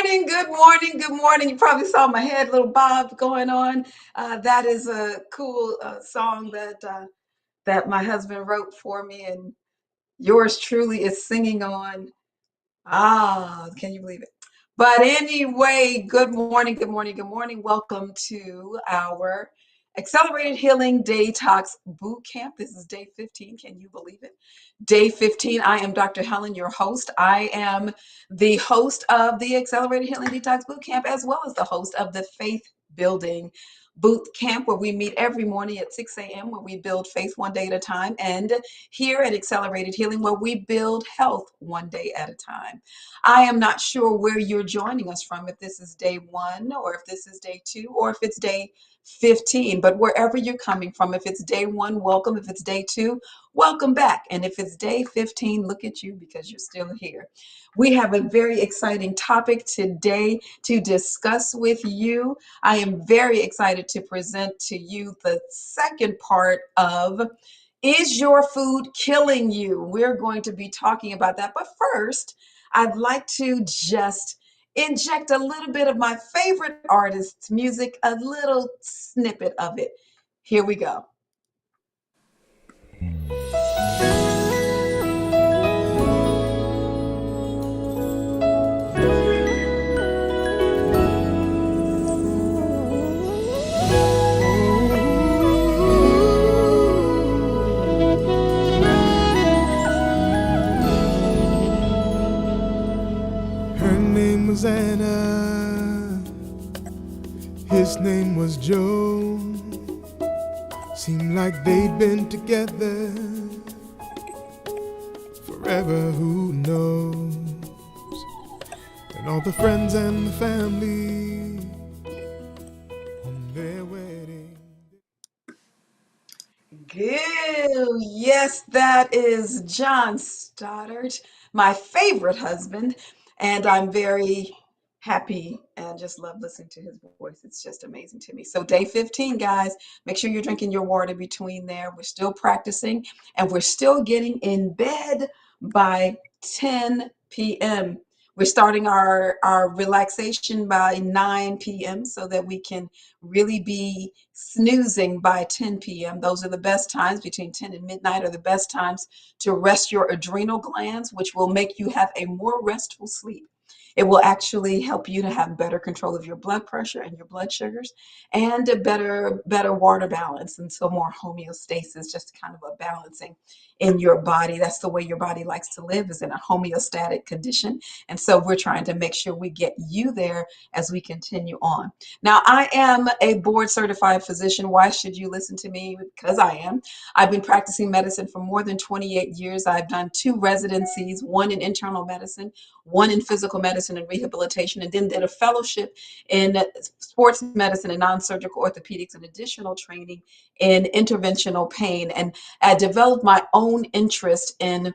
morning, good morning, good morning. You probably saw my head, little bob going on. That is a cool song that my husband wrote for me, and yours truly is singing on. Can you believe it? But anyway, good morning, good morning, good morning. Welcome to our Accelerated Healing Detox Bootcamp. This is day 15. Can you believe it? Day 15. I am Dr. Helen, your host. I am the host of the Accelerated Healing Detox Bootcamp, as well as the host of the Faith Building Bootcamp, where we meet every morning at 6 a.m., where we build faith one day at a time, and here at Accelerated Healing, where we build health one day at a time. I am not sure where you're joining us from, if this is day one, or if this is day two, or if it's day 15, but wherever you're coming from, if it's day one, welcome. If it's day two, welcome back. And if it's day 15, look at you because you're still here. We have a very exciting topic today to discuss with you. I am very excited to present to you the second part of Is Your Food Killing You? We're going to be talking about that. But first, I'd like to just inject a little bit of my favorite artist's music, a little snippet of it. Here we go. Her name was Anna, his name was Joe. Seemed like they'd been together forever, who knows? And all the friends and the family on their wedding. Good. Yes, that is John Stoddard, my favorite husband. And I'm very happy and just love listening to his voice. It's just amazing to me. So, day 15, guys, make sure you're drinking your water between there. We're still practicing and we're still getting in bed by 10 p.m. We're starting our relaxation by 9 p.m. so that we can really be snoozing by 10 p.m. Those are the best times. Between 10 and midnight are the best times to rest your adrenal glands, which will make you have a more restful sleep. It will actually help you to have better control of your blood pressure and your blood sugars and a better water balance, and so more homeostasis, just kind of a balancing in your body. That's the way your body likes to live, is in a homeostatic condition. And so we're trying to make sure we get you there as we continue on. Now, I am a board certified physician. Why should you listen to me? Because I am. I've been practicing medicine for more than 28 years. I've done 2 residencies, one in internal medicine, one in physical medicine and rehabilitation, and then did a fellowship in sports medicine and non-surgical orthopedics and additional training in interventional pain. And I developed my own interest in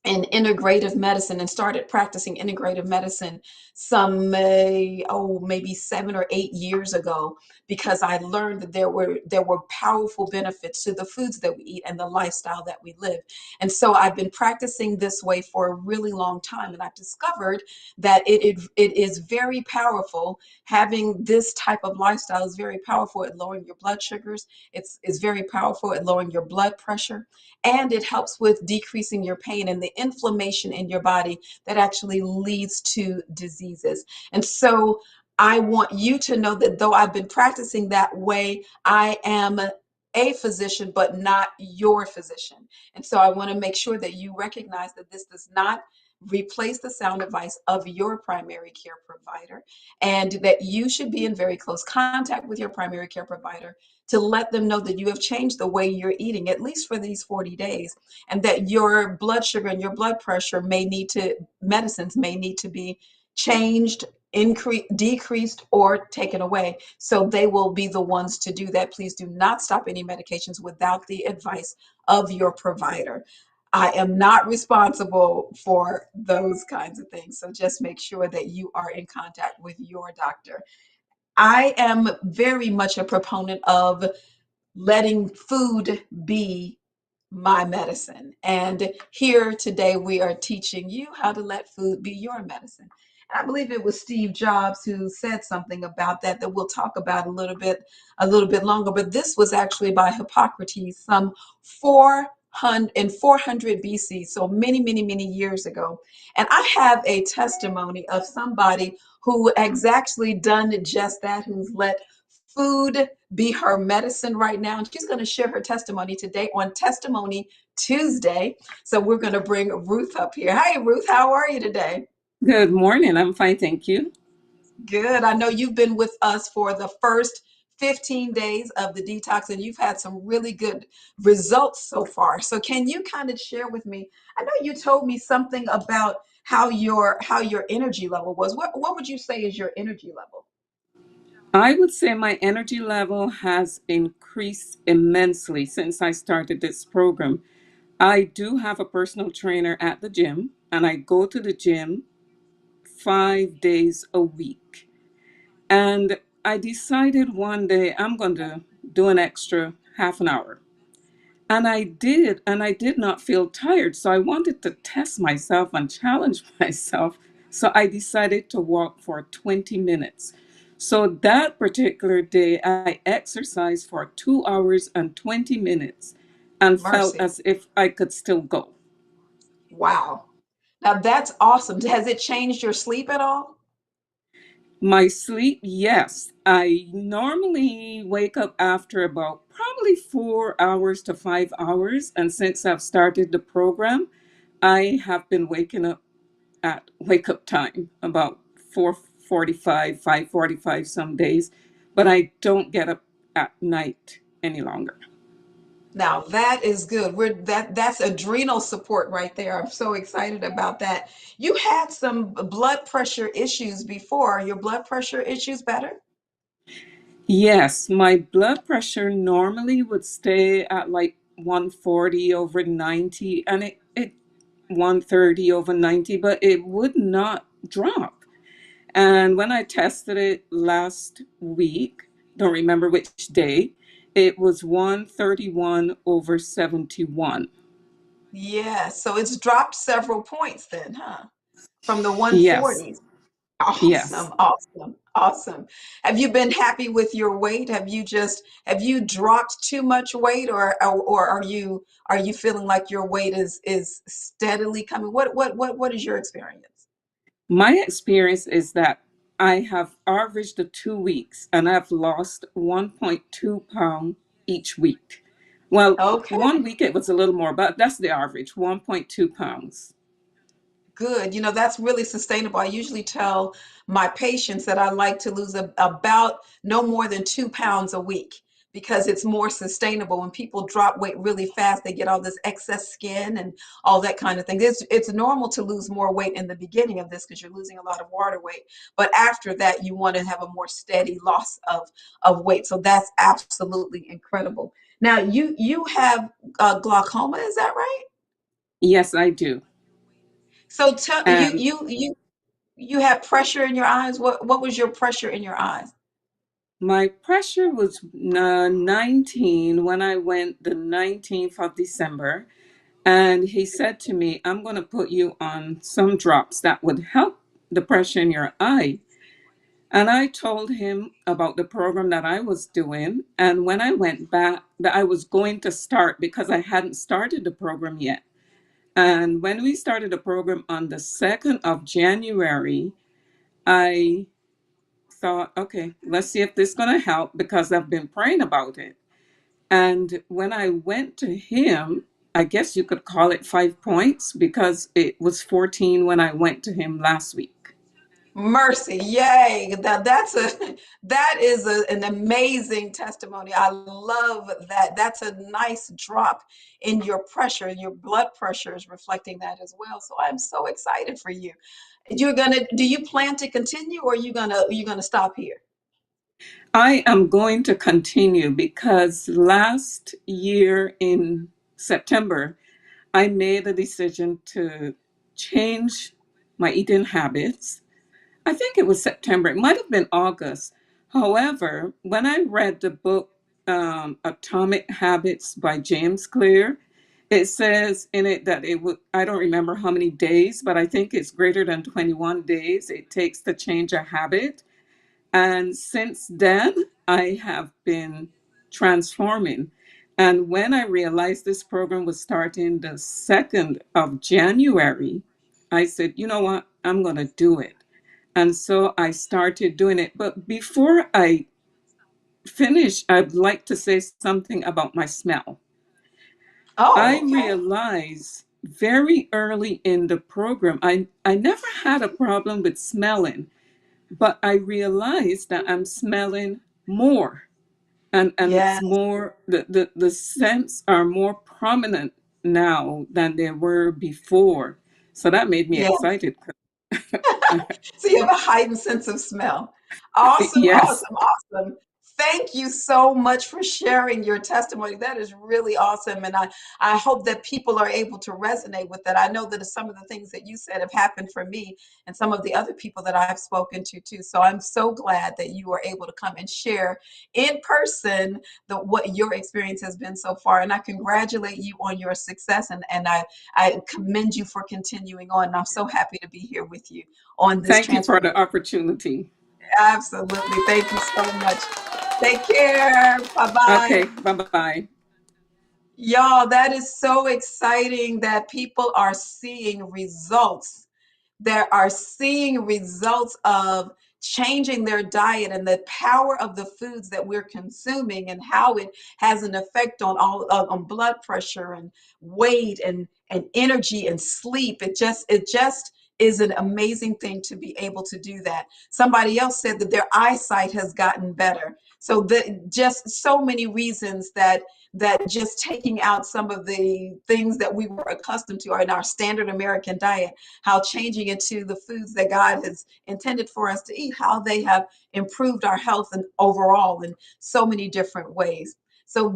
integrative medicine and started practicing integrative medicine some maybe 7 or 8 years ago, because I learned that there were powerful benefits to the foods that we eat and the lifestyle that we live. And so I've been practicing this way for a really long time, and I've discovered that it is very powerful. Having this type of lifestyle is very powerful at lowering your blood sugars. It's very powerful at lowering your blood pressure, and it helps with decreasing your pain and the inflammation in your body that actually leads to diseases. And so I want you to know that though I've been practicing that way, I am a physician, but not your physician. And so I want to make sure that you recognize that this does not replace the sound advice of your primary care provider, and that you should be in very close contact with your primary care provider to let them know that you have changed the way you're eating, at least for these 40 days, and that your blood sugar and your blood pressure medicines may need to be changed, decreased, or taken away. So they will be the ones to do that. Please do not stop any medications without the advice of your provider. I am not responsible for those kinds of things. So just make sure that you are in contact with your doctor. I am very much a proponent of letting food be my medicine. And here today we are teaching you how to let food be your medicine. I believe it was Steve Jobs who said something about that that we'll talk about a little bit longer. But this was actually by Hippocrates some 400 BC, so many, many, many years ago. And I have a testimony of somebody who has actually done just that, who's let food be her medicine right now. And she's going to share her testimony today on Testimony Tuesday. So we're going to bring Ruth up here. Hi, Ruth. How are you today? Good morning. I'm fine, thank you. Good. I know you've been with us for the first 15 days of the detox and you've had some really good results so far. So can you kind of share with me? I know you told me something about how your energy level was. What would you say is your energy level? I would say my energy level has increased immensely since I started this program. I do have a personal trainer at the gym, and I go to the gym 5 days a week. And I decided one day I'm going to do an extra half an hour. And I did not feel tired. So I wanted to test myself and challenge myself. So I decided to walk for 20 minutes. So that particular day, I exercised for 2 hours and 20 minutes and felt Mercy. as if I could still go. Wow. Now that's awesome. Has it changed your sleep at all? My sleep, yes. I normally wake up after about probably 4 hours to 5 hours. And since I've started the program, I have been waking up at wake up time about 4:45, 5:45 some days, but I don't get up at night any longer. Now that is good. That's adrenal support right there. I'm so excited about that. You had some blood pressure issues before. Are your blood pressure issues better? Yes, my blood pressure normally would stay at like 140 over 90 and it 130 over 90, but it would not drop. And when I tested it last week, don't remember which day, it was 131 over 71. Yeah, so it's dropped several points then, huh? From the Yes, 140s. yes. Awesome, awesome, awesome. Have you been happy with your weight? Have you dropped too much weight or are you feeling like your weight is steadily coming? What is your experience? My experience is that I have averaged the 2 weeks and I've lost 1.2 pound each week. Well, Okay. one week it was a little more, but that's the average, 1.2 pounds. Good. That's really sustainable. I usually tell my patients that I like to lose about no more than 2 pounds a week because it's more sustainable. When people drop weight really fast, they get all this excess skin and all that kind of thing. It's normal to lose more weight in the beginning of this because you're losing a lot of water weight. But after that, you want to have a more steady loss of weight. So that's absolutely incredible. Now, you have glaucoma, is that right? Yes, I do. So tell you And you you You had pressure in your eyes? What was your pressure in your eyes? my pressure was 19 when I went the 19th of December. And he said to me, I'm going to put you on some drops that would help the pressure in your eye. And I told him about the program that I was doing. And when I went back, that I was going to start because I hadn't started the program yet. And when we started the program on the 2nd of January, I thought, okay, let's see if this is going to help because I've been praying about it. And when I went to him, I guess you could call it 5 points because it was 14 when I went to him last week. Mercy, yay. That is an amazing testimony. I love that. That's a nice drop in your pressure. Your blood pressure is reflecting that as well. So I'm so excited for you. Do you plan to continue or are you gonna stop here? I am going to continue because last year in September, I made a decision to change my eating habits. I think it was September, it might have been August. However, when I read the book Atomic Habits by James Clear, It says in it that it would, I don't remember how many days, but I think it's greater than 21 days it takes to change a habit. And since then, I have been transforming. And when I realized this program was starting the 2nd of January, I said, you know what? I'm going to do it. And so I started doing it. But before I finish, I'd like to say something about my smell. Oh, I okay. realized very early in the program, I never had a problem with smelling, but I realized that I'm smelling more, and Yeah, it's more, the scents are more prominent now than they were before. So that made me yeah. excited. So you have a heightened sense of smell. Awesome, Yes. awesome, awesome. Thank you so much for sharing your testimony. That is really awesome. And I hope that people are able to resonate with that. I know that some of the things that you said have happened for me and some of the other people that I've spoken to too. So I'm so glad that you are able to come and share in person what your experience has been so far. And I congratulate you on your success, and I commend you for continuing on. And I'm so happy to be here with you on this Thank you for transformation. the opportunity. Absolutely. Thank you so much. Take care. Bye bye. Okay, bye bye. Y'all, that is so exciting that people are seeing results. They are seeing results of changing their diet and the power of the foods that we're consuming and how it has an effect on all on blood pressure and weight and energy and sleep. It just is an amazing thing to be able to do that. Somebody else said that their eyesight has gotten better. So just so many reasons that just taking out some of the things that we were accustomed to in our standard American diet, how changing it to the foods that God has intended for us to eat, how they have improved our health and overall in so many different ways. So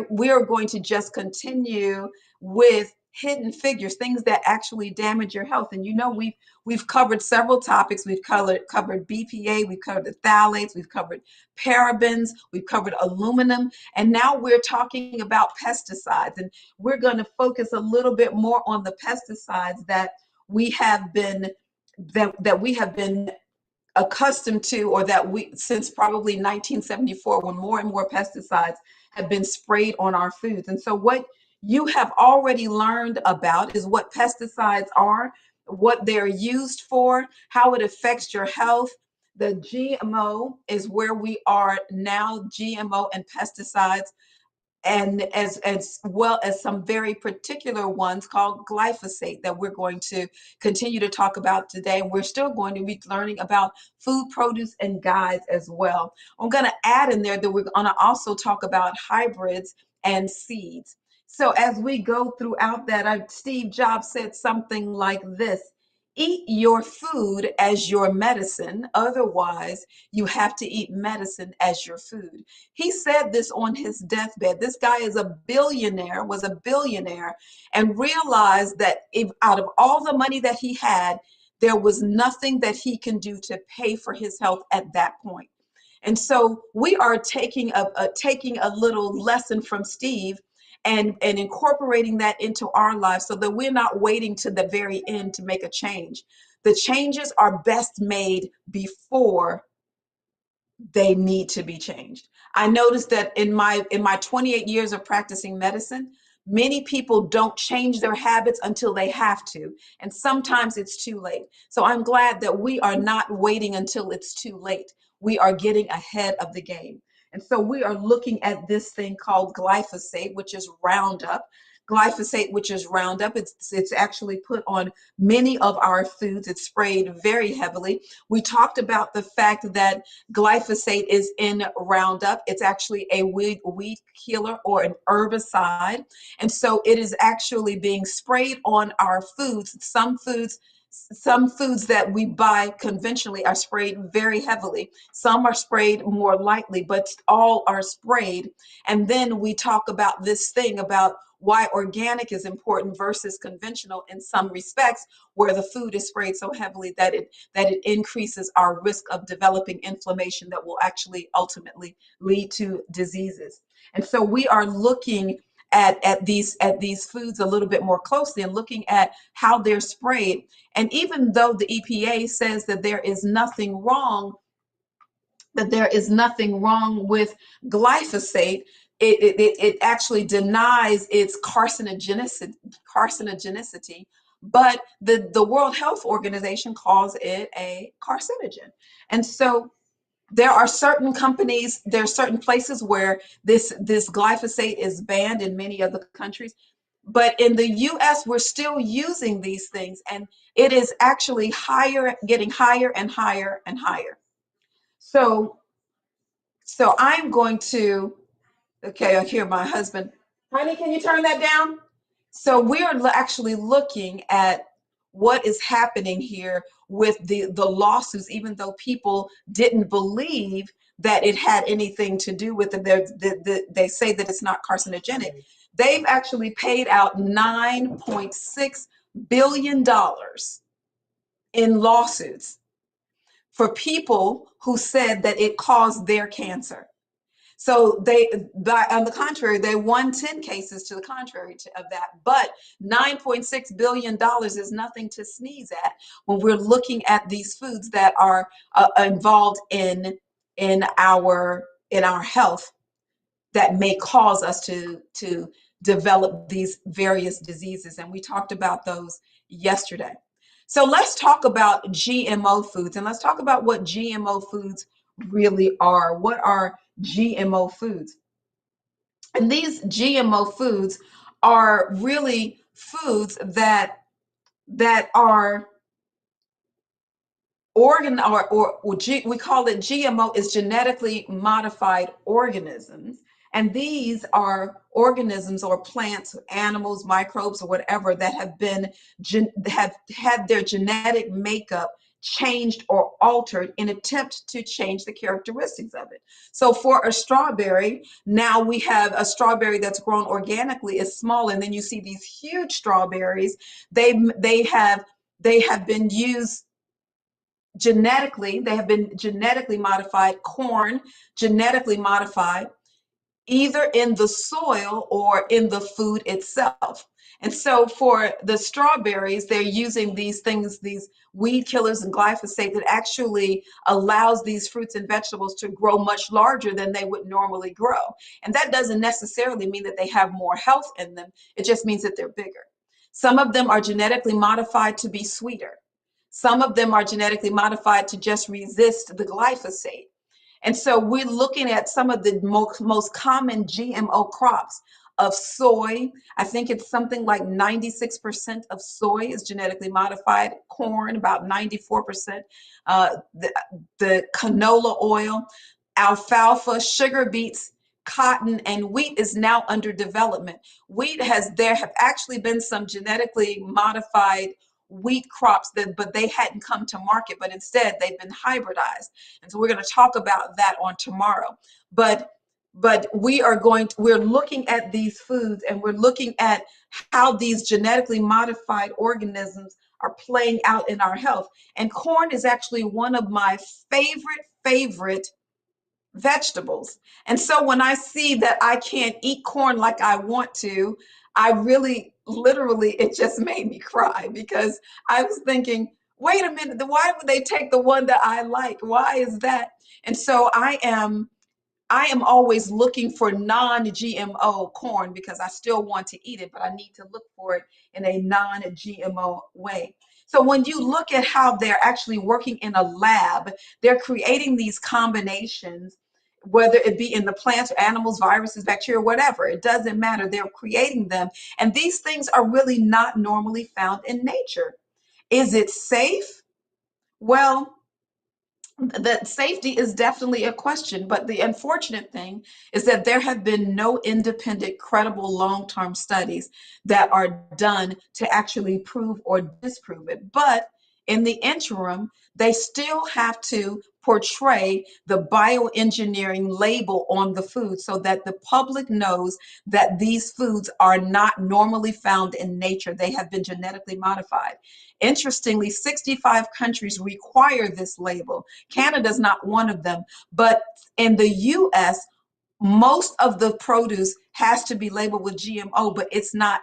we are going to just continue with hidden figures, things that actually damage your health. And we've covered several topics. We've covered BPA, we've covered the phthalates, we've covered parabens, we've covered aluminum, and now we're talking about pesticides. And we're going to focus a little bit more on the pesticides we have been that we have been accustomed to, or that we since probably 1974, when more and more pesticides have been sprayed on our foods. And so what you have already learned about is what pesticides are, what they're used for, how it affects your health. The GMO is where we are now, GMO and pesticides, and as well as some very particular ones called glyphosate that we're going to continue to talk about today. And we're still going to be learning about food, produce, and guides as well. I'm going to add in there that we're going to also talk about hybrids and seeds. So as we go throughout that, Steve Jobs said something like this: eat your food as your medicine, otherwise you have to eat medicine as your food. He said this on his deathbed. This guy is a billionaire, was a billionaire, and realized that if out of all the money that he had, there was nothing that he can do to pay for his health at that point. And so we are taking a little lesson from Steve and incorporating that into our lives so that we're not waiting to the very end to make a change. The changes are best made before they need to be changed. I noticed that in my 28 years of practicing medicine, many people don't change their habits until they have to, and sometimes it's too late. So I'm glad that we are not waiting until it's too late. We are getting ahead of the game. And so we are looking at this thing called glyphosate, which is Roundup. Glyphosate, which is Roundup, it's actually put on many of our foods. It's sprayed very heavily. We talked about the fact that glyphosate is in Roundup. It's actually a weed killer or an herbicide. And so it is actually being sprayed on our foods. Some foods that we buy conventionally are sprayed very heavily. Some are sprayed more lightly, but all are sprayed. And then we talk about this thing about why organic is important versus conventional in some respects, where the food is sprayed so heavily that it increases our risk of developing inflammation that will actually ultimately lead to diseases. And so we are looking at these foods a little bit more closely and looking at how they're sprayed. And even though the EPA says that there is nothing wrong with glyphosate, it actually denies its carcinogenicity, but the World Health Organization calls it a carcinogen. And so there are certain places where this glyphosate is banned in many other countries, but in the US we're still using these things, and it is actually getting higher and higher and higher. So so I'm going to, okay, I hear my husband. Honey, can you turn that down? So we are actually looking at what is happening here with the lawsuits, even though people didn't believe that it had anything to do with it. They say that it's not carcinogenic. They've actually paid out $9.6 billion in lawsuits for people who said that it caused their cancer. So on the contrary, they won 10 cases to the contrary of that. But $9.6 billion is nothing to sneeze at when we're looking at these foods that are involved in our health, that may cause us to develop these various diseases. And we talked about those yesterday. So let's talk about GMO foods, and let's talk about what GMO foods really are. What are GMO foods? And these GMO foods are really foods that are we call it GMO, is genetically modified organisms. And these are organisms or plants, animals, microbes, or whatever that have had their genetic makeup changed or altered in attempt to change the characteristics of it. So for a strawberry, now we have a strawberry that's grown organically, is small, and then you see these huge strawberries. They have been used genetically. They have been genetically modified. Corn, genetically modified, either in the soil or in the food itself. And so for the strawberries, they're using these things, these weed killers and glyphosate, that actually allows these fruits and vegetables to grow much larger than they would normally grow. And that doesn't necessarily mean that they have more health in them. It just means that they're bigger. Some of them are genetically modified to be sweeter. Some of them are genetically modified to just resist the glyphosate. And so we're looking at some of the most common GMO crops of soy. I think it's something like 96% of soy is genetically modified. Corn, about 94%. The canola oil, alfalfa, sugar beets, cotton, and wheat is now under development. There have actually been some genetically modified wheat crops but they hadn't come to market, but instead they've been hybridized. And so we're going to talk about that on tomorrow. But we're looking at these foods, and we're looking at how these genetically modified organisms are playing out in our health. And corn is actually one of my favorite vegetables. And so when I see that I can't eat corn like I want to, I really, literally, it just made me cry, because I was thinking, wait a minute, why would they take the one that I like? Why is that? And so I am always looking for non-GMO corn, because I still want to eat it, but I need to look for it in a non-GMO way. So when you look at how they're actually working in a lab, they're creating these combinations, whether it be in the plants or animals, viruses, bacteria, whatever, it doesn't matter. They're creating them. And these things are really not normally found in nature. Is it safe? Well, that safety is definitely a question, but the unfortunate thing is that there have been no independent, credible long-term studies that are done to actually prove or disprove it. But in the interim, they still have to portray the bioengineering label on the food so that the public knows that these foods are not normally found in nature. They have been genetically modified. Interestingly, 65 countries require this label. Canada is not one of them, but in the US, most of the produce has to be labeled with GMO, but it's not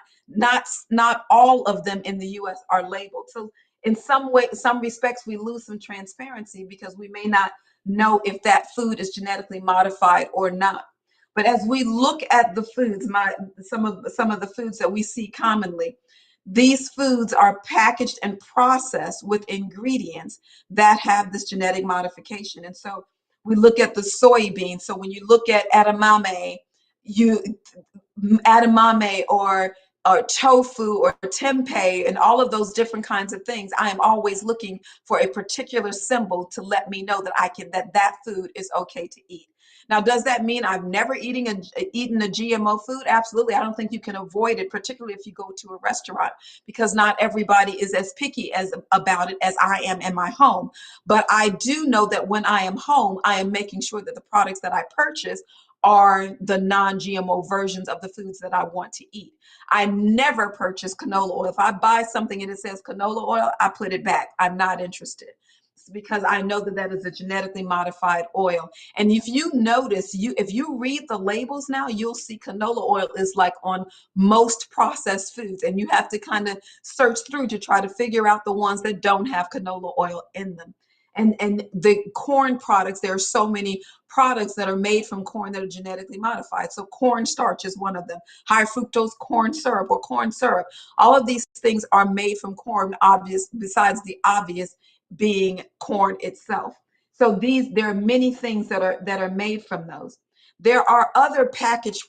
all of them in the US are labeled. So in some way, some respects, we lose some transparency because we may not know if that food is genetically modified or not. But as we look at the foods, some of the foods that we see commonly, these foods are packaged and processed with ingredients that have this genetic modification. And so we look at the soybean. So when you look at you edamame or tofu or tempeh and all of those different kinds of things, I am always looking for a particular symbol to let me know that that food is okay to eat. Now, does that mean I've never eaten a GMO food? Absolutely. I don't think you can avoid it, particularly if you go to a restaurant, because not everybody is as picky about it as I am in my home. But I do know that when I am home, I am making sure that the products that I purchase are the non-GMO versions of the foods that I want to eat. I never purchase canola oil. If I buy something and it says canola oil, I put it back. I'm not interested. It's because I know that that is a genetically modified oil. And if you notice, if you read the labels now, you'll see canola oil is like on most processed foods, and you have to kind of search through to try to figure out the ones that don't have canola oil in them. And the corn products, there are so many products that are made from corn that are genetically modified. So cornstarch is one of them. High fructose corn syrup or corn syrup. All of these things are made from corn, obvious, besides the obvious being corn itself. So there are many things that are made from those. There are other packaged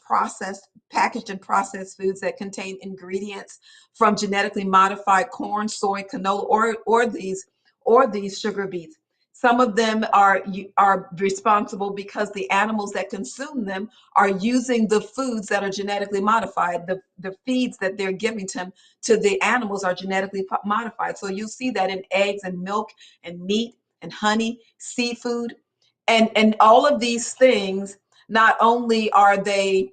and processed foods that contain ingredients from genetically modified corn, soy, canola, or these sugar beets. Some of them are responsible because the animals that consume them are using the foods that are genetically modified. The feeds that they're giving to the animals are genetically modified. So you'll see that in eggs and milk and meat and honey, seafood, and all of these things. Not only are they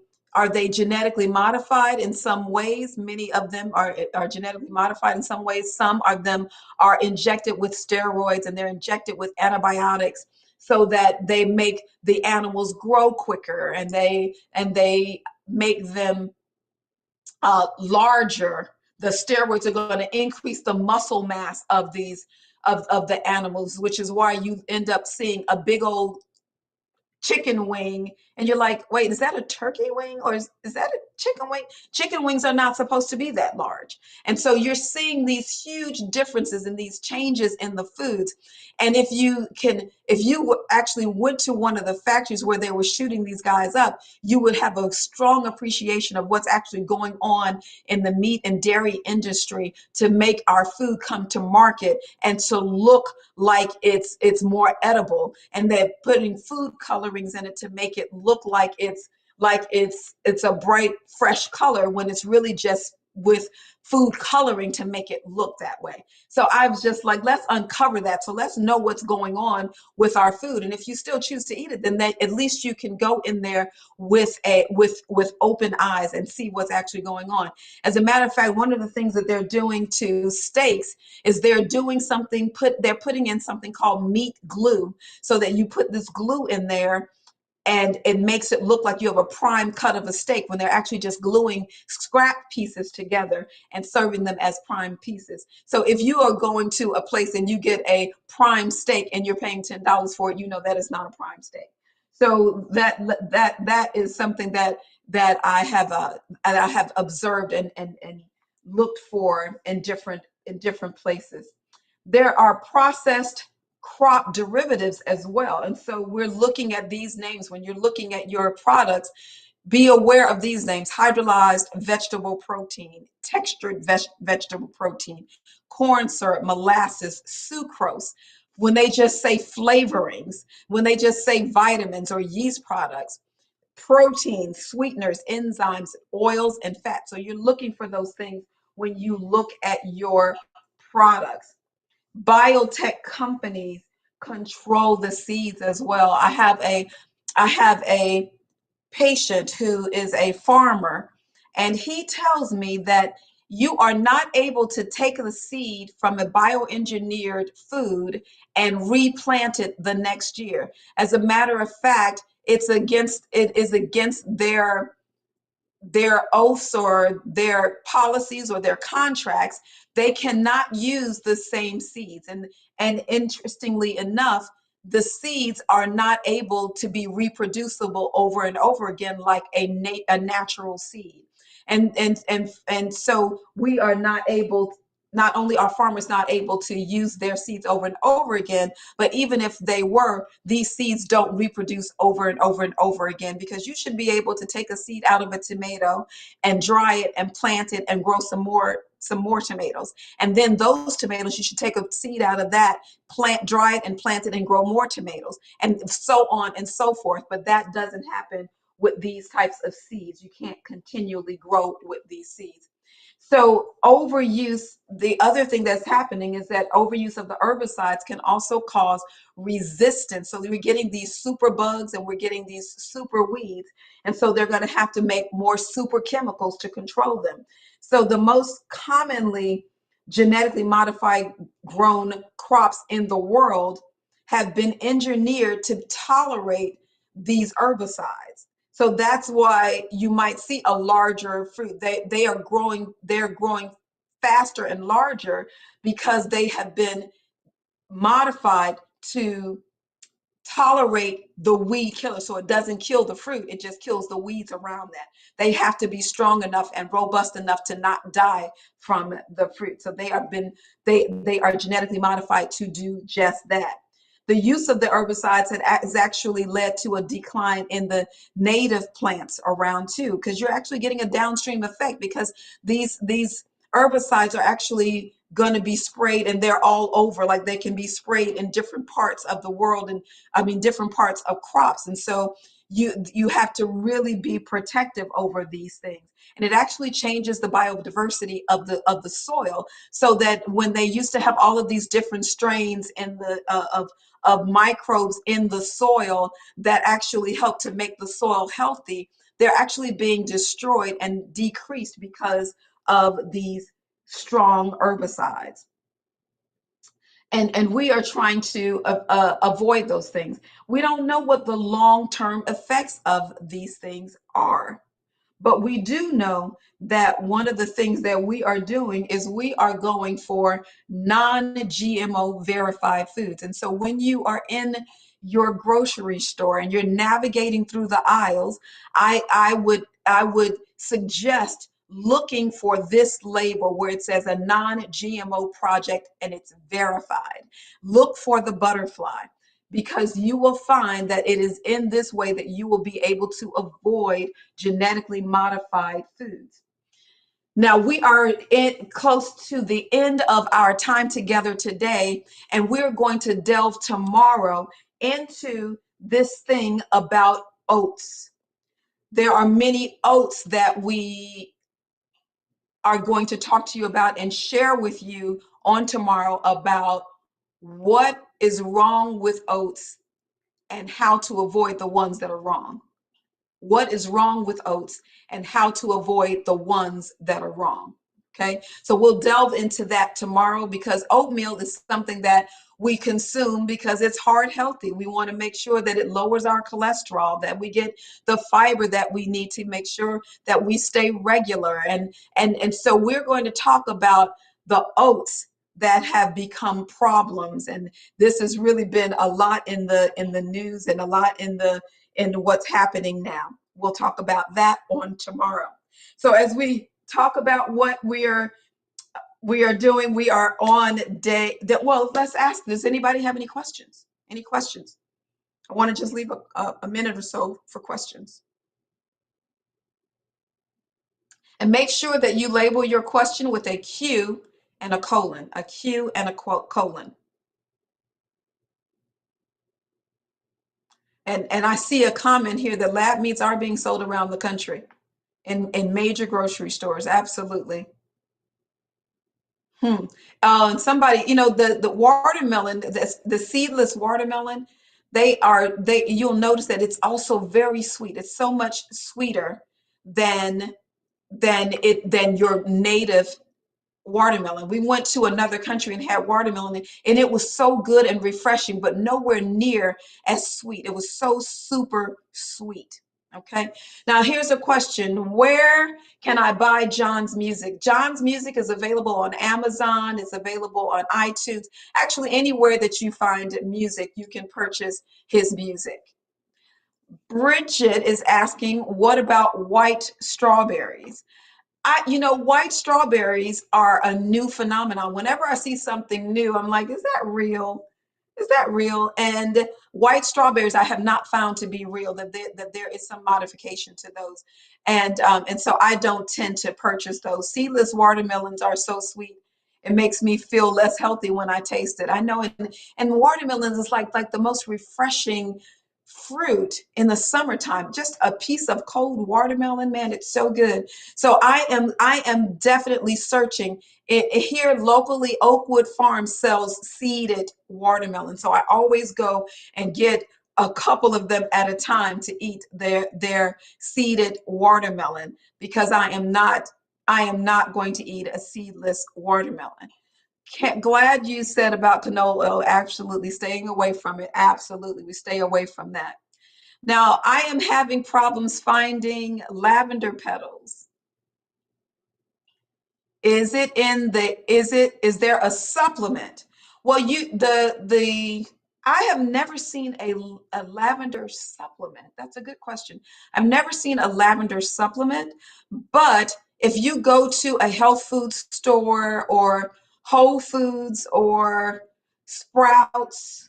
genetically modified in some ways, many of them are genetically modified in some ways. Some of them are injected with steroids and they're injected with antibiotics so that they make the animals grow quicker, and they make them larger. The steroids are going to increase the muscle mass of the animals, which is why you end up seeing a big old chicken wing, and you're like, wait, is that a turkey wing, or is that a chicken wing? Chicken wings are not supposed to be that large. And so you're seeing these huge differences and these changes in the foods. And if you actually went to one of the factories where they were shooting these guys up, you would have a strong appreciation of what's actually going on in the meat and dairy industry to make our food come to market and to look like it's more edible. And they're putting food colorings in it to make it look like it's a bright fresh color, when it's really just with food coloring to make it look that way. So I was just like, let's uncover that. So let's know what's going on with our food. And if you still choose to eat it, then at least you can go in there with open eyes and see what's actually going on. As a matter of fact, one of the things that they're doing to steaks is they're putting in something called meat glue, so that you put this glue in there and it makes it look like you have a prime cut of a steak, when they're actually just gluing scrap pieces together and serving them as prime pieces. So if you are going to a place and you get a prime steak and you're paying $10 for it, you know that is not a prime steak. So that is something that I have observed and looked for in different places. There are processed crop derivatives as well. And so we're looking at these names. When you're looking at your products, be aware of these names: hydrolyzed vegetable protein, textured vegetable protein, corn syrup, molasses, sucrose. When they just say flavorings, when they just say vitamins or yeast products, proteins, sweeteners, enzymes, oils, and fats. So you're looking for those things when you look at your products. Biotech companies control the seeds as well. I have a patient who is a farmer, and he tells me that you are not able to take the seed from a bioengineered food and replant it the next year. As a matter of fact, it is against their oaths or their policies or their contracts. They cannot use the same seeds. And interestingly enough, the seeds are not able to be reproducible over and over again like a natural seed. And so we are not able, not only are farmers not able to use their seeds over and over again, but even if they were, these seeds don't reproduce over and over and over again, because you should be able to take a seed out of a tomato and dry it and plant it and grow some more tomatoes. And then those tomatoes, you should take a seed out of that, plant, dry it and plant it and grow more tomatoes, and so on and so forth. But that doesn't happen with these types of seeds. You can't continually grow with these seeds. So overuse, the other thing that's happening is that overuse of the herbicides can also cause resistance. So we're getting these super bugs and we're getting these super weeds. And so they're going to have to make more super chemicals to control them. So the most commonly genetically modified grown crops in the world have been engineered to tolerate these herbicides. So that's why you might see a larger fruit. They're growing faster and larger because they have been modified to tolerate the weed killer. So it doesn't kill the fruit, it just kills the weeds around that. They have to be strong enough and robust enough to not die from the fruit. So they are genetically modified to do just that. The use of the herbicides has actually led to a decline in the native plants around too, because you're actually getting a downstream effect, because these herbicides are actually going to be sprayed, and they're all over. Like, they can be sprayed in different parts of the world, and I mean different parts of crops. And so you have to really be protective over these things. And it actually changes the biodiversity of the soil, so that when they used to have all of these different strains in the of microbes in the soil that actually help to make the soil healthy, they're actually being destroyed and decreased because of these strong herbicides. And we are trying to avoid those things. We don't know what the long-term effects of these things are. But we do know that one of the things that we are doing is we are going for non-GMO verified foods. And so when you are in your grocery store and you're navigating through the aisles, I would suggest looking for this label where it says a non-GMO project and it's verified. Look for the butterfly, because you will find that it is in this way that you will be able to avoid genetically modified foods. Now, we are close to the end of our time together today, and we're going to delve tomorrow into this thing about oats. There are many oats that we are going to talk to you about and share with you on tomorrow about what is wrong with oats and how to avoid the ones that are wrong. What is wrong with oats and how to avoid the ones that are wrong. Okay, so we'll delve into that tomorrow, because oatmeal is something that we consume because it's heart healthy. We want to make sure that it lowers our cholesterol, that we get the fiber that we need to make sure that we stay regular. And so we're going to talk about the oats that have become problems. And this has really been a lot in the news and a lot in what's happening now. We'll talk about that on tomorrow. So as we talk about what we are doing, we are on day that, well, let's ask, does anybody have any questions? Any questions? I want to just leave a minute or so for questions. And make sure that you label your question with a Q and a colon, a Q and a colon. And I see a comment here that lab meats are being sold around the country in major grocery stores. Absolutely. And somebody, the watermelon, the seedless watermelon, you'll notice that it's also very sweet. It's so much sweeter than your native watermelon. We went to another country and had watermelon, and it was so good and refreshing, but nowhere near as sweet. It was so super sweet. Okay. Now here's a question. Where can I buy John's music? John's music is available on Amazon. It's available on iTunes. Actually, anywhere that you find music, you can purchase his music. Bridget is asking, what about white strawberries? White strawberries are a new phenomenon. Whenever I see something new, I'm like, is that real? Is that real? And white strawberries, I have not found to be real, that there is some modification to those. And so I don't tend to purchase those. Seedless watermelons are so sweet. It makes me feel less healthy when I taste it. I know, and watermelons is like the most refreshing fruit in the summertime. Just a piece of cold watermelon, man, it's so good. So I am definitely searching. Here locally, Oakwood Farm sells seeded watermelon. So I always go and get a couple of them at a time to eat their seeded watermelon, because I am not going to eat a seedless watermelon. Glad you said about canola oil. Absolutely staying away from it. Absolutely, we stay away from that. Now, I am having problems finding lavender petals. Is there a supplement? Well, I have never seen a lavender supplement. That's a good question. I've never seen a lavender supplement, but if you go to a health food store or Whole Foods or Sprouts,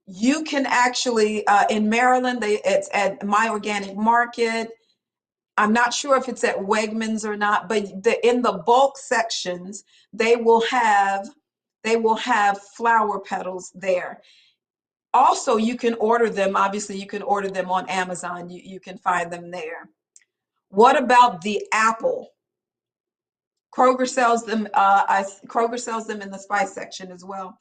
you can actually, in Maryland, it's at My Organic Market. I'm not sure if it's at Wegmans or not, but in the bulk sections, they will have flower petals there. Also, you can order them. Obviously, you can order them on Amazon. You can find them there. What about the apple? Kroger sells them. Kroger sells them in the spice section as well.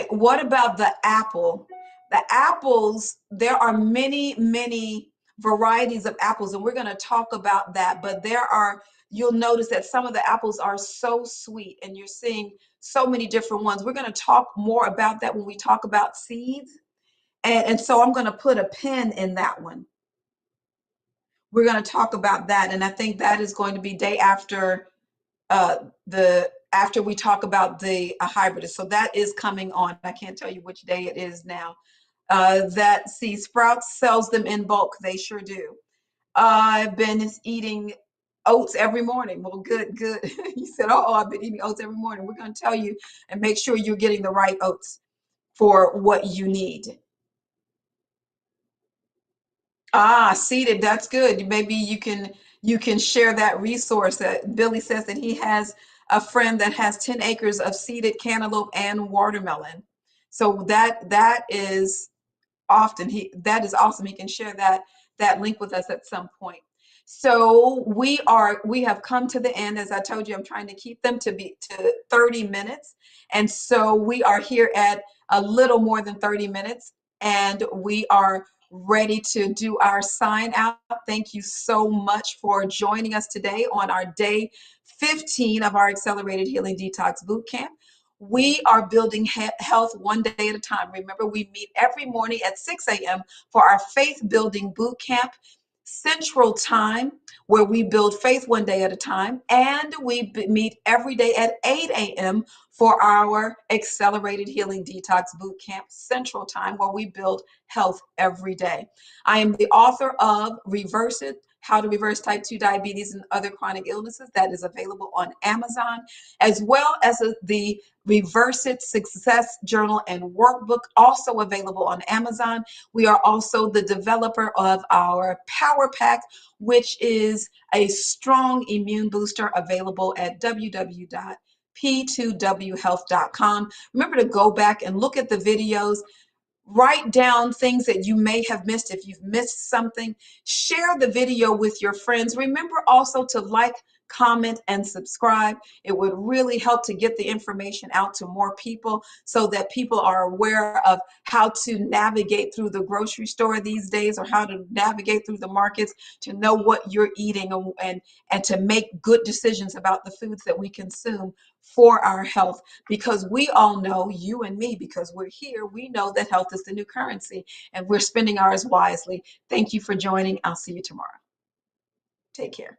What about the apple? The apples, there are many, many varieties of apples, and we're going to talk about that. But you'll notice that some of the apples are so sweet, and you're seeing so many different ones. We're going to talk more about that when we talk about seeds. And so I'm going to put a pin in that one. We're going to talk about that. And I think that is going to be day after after we talk about the hybrid. So that is coming on. I can't tell you which day it is now. Sprouts sells them in bulk. They sure do. I've been eating oats every morning. Well, good. You said, oh, I've been eating oats every morning. We're going to tell you and make sure you're getting the right oats for what you need. Seated, that's good. Maybe you can share that resource. That Billy says that he has a friend that has 10 acres of seeded cantaloupe and watermelon. So that is that is awesome. He can share that link with us at some point. So we have come to the end. As I told you, I'm trying to keep them to 30 minutes. And so we are here at a little more than 30 minutes, and we are ready to do our sign out. Thank you so much for joining us today on our day 15 of our Accelerated Healing Detox Bootcamp. We are building health one day at a time. Remember, we meet every morning at 6 a.m. for our Faith Building Bootcamp Central Time, where we build faith one day at a time. And we meet every day at 8 a.m. for our Accelerated Healing Detox Bootcamp Central Time, where we build health every day. I am the author of Reverse It, How to Reverse Type 2 Diabetes and Other Chronic Illnesses. That is available on Amazon, as well as the Reverse It Success Journal and Workbook, also available on Amazon. We are also the developer of our Power Pack, which is a strong immune booster, available at www.p2whealth.com. Remember to go back and look at the videos. Write down things that you may have missed. If you've missed something, share the video with your friends. Remember also to like, comment, and subscribe. It would really help to get the information out to more people so that people are aware of how to navigate through the grocery store these days, or how to navigate through the markets, to know what you're eating, and to make good decisions about the foods that we consume for our health. Because we all know, you and me, because we're here, we know that health is the new currency, and we're spending ours wisely. Thank you for joining. I'll see you tomorrow. Take care.